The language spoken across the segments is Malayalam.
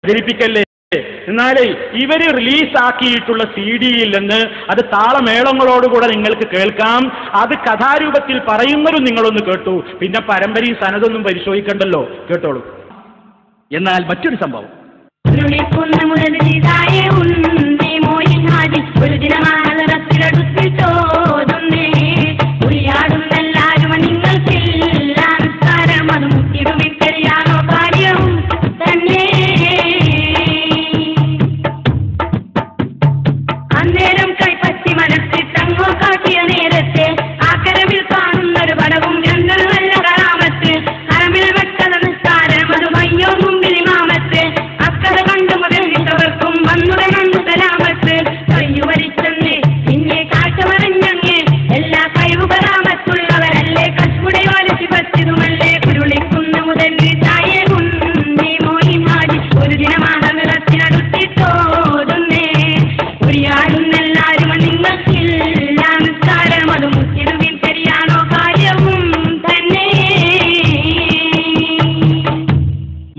പ്രചരിപ്പിക്കല്ലേ. എന്നാലേ ഇവര് റിലീസാക്കിയിട്ടുള്ള CD-യിൽ നിന്ന് അത് താളമേളങ്ങളോടുകൂടെ നിങ്ങൾക്ക് കേൾക്കാം. അത് കഥാരൂപത്തിൽ പറയുന്നതും നിങ്ങളൊന്ന് കേട്ടു. പിന്നെ പരമ്പരയും സനതൊന്നും പരിശോധിക്കണ്ടല്ലോ, കേട്ടോളൂ. എന്നാൽ മറ്റൊരു സംഭവം,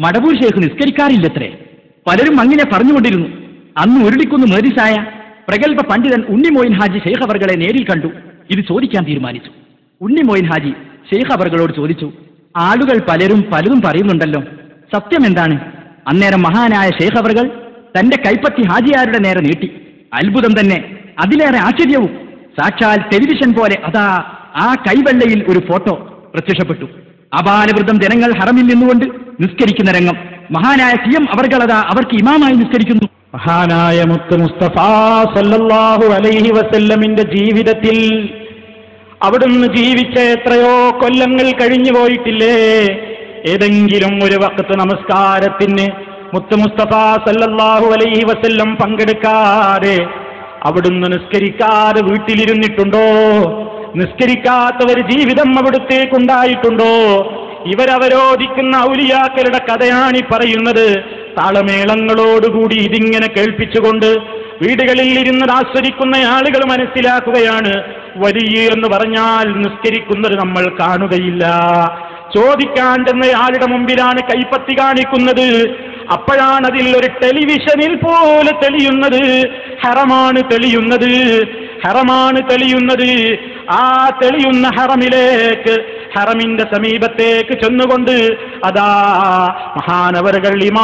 മടവൂർ ശേഖ് നിസ്കരിക്കാറില്ലത്രേ. പലരും അങ്ങനെ പറഞ്ഞുകൊണ്ടിരുന്നു. അന്ന് ഉരുളിക്കുന്ന് മേരിസായ പ്രഗത്ഭ പണ്ഡിതൻ ഉണ്ണിമോയിൻ ഹാജി ശൈഖ് അവർകളെ നേരിൽ കണ്ടു. ഇത് ചോദിക്കാൻ തീരുമാനിച്ചു. ഉണ്ണിമോയിൻ ഹാജി ശൈഖ് അവർകളോട് ചോദിച്ചു, ആളുകൾ പലരും പലതും പറയുന്നുണ്ടല്ലോ, സത്യം എന്താണ്? അന്നേരം മഹാനായ ശൈഖ് അവർകൾ തന്റെ കൈപ്പത്തി ഹാജിയാരുടെ നേരെ നീട്ടി. അത്ഭുതം തന്നെ, അതിലേറെ ആശ്ചര്യവും. സാക്ഷാൽ ടെലിവിഷൻ പോലെ അതാ ആ കൈവെള്ളയിൽ ഒരു ഫോട്ടോ പ്രത്യക്ഷപ്പെട്ടു. അപാലവൃദ്ധം ജനങ്ങൾ ഹറമിൽ നിന്നുകൊണ്ട് നിസ്കരിക്കുന്ന രംഗം. മഹാനായ CM അവർകളതാ അവർക്ക് ഇമാമായി നിസ്കരിക്കുന്നു. മഹാനായ മുത്ത് മുസ്തഫ സല്ലല്ലാഹു അലൈഹി വസല്ലമിന്റെ ജീവിതത്തിൽ അവിടുന്ന് ജീവിച്ച എത്രയോ കൊല്ലങ്ങൾ കഴിഞ്ഞു പോയിട്ടില്ലേ? ഏതെങ്കിലും ഒരു വഖത്ത് നമസ്കാരത്തിന് മുത്ത് മുസ്തഫ സല്ലല്ലാഹു അലൈഹി വസല്ലം പങ്കെടുക്കാതെ അവിടുന്ന് നിസ്കരിക്കാതെ വീട്ടിലിരുന്നിട്ടുണ്ടോ? നിസ്കരിക്കാത്തവർ ജീവിതം അവിടുത്തേക്കുണ്ടായിട്ടുണ്ടോ? ഇവരവരോധിക്കുന്ന ഔലിയാക്കളുടെ കഥയാണ് പറയുന്നത്. താളമേളങ്ങളോടുകൂടി ഇതിങ്ങനെ കേൾപ്പിച്ചുകൊണ്ട് വീടുകളിൽ ഇരുന്ന് ആസ്വദിക്കുന്ന ആളുകൾ മനസ്സിലാക്കുകയാണ്, വലിയ എന്ന് പറഞ്ഞാൽ നിസ്കരിക്കുന്നത് നമ്മൾ കാണുകയില്ല. ചോദിക്കാണ്ടെന്നയാളുടെ മുമ്പിലാണ് കൈപ്പത്തി കാണിക്കുന്നത്. അപ്പോഴാണ് അതിൽ ഒരു ടെലിവിഷനിൽ പോലെ തെളിയുന്നത്. ഹറമാണ് തെളിയുന്നത്, ഹറമാണ് തെളിയുന്നത്. ആ തെളിയുന്ന ഹറമിലേക്ക്, ഹറമിന്റെ സമീപത്തേക്ക് ചെന്നുകൊണ്ട് അതാ മഹാനവറുകൾ ഇമാം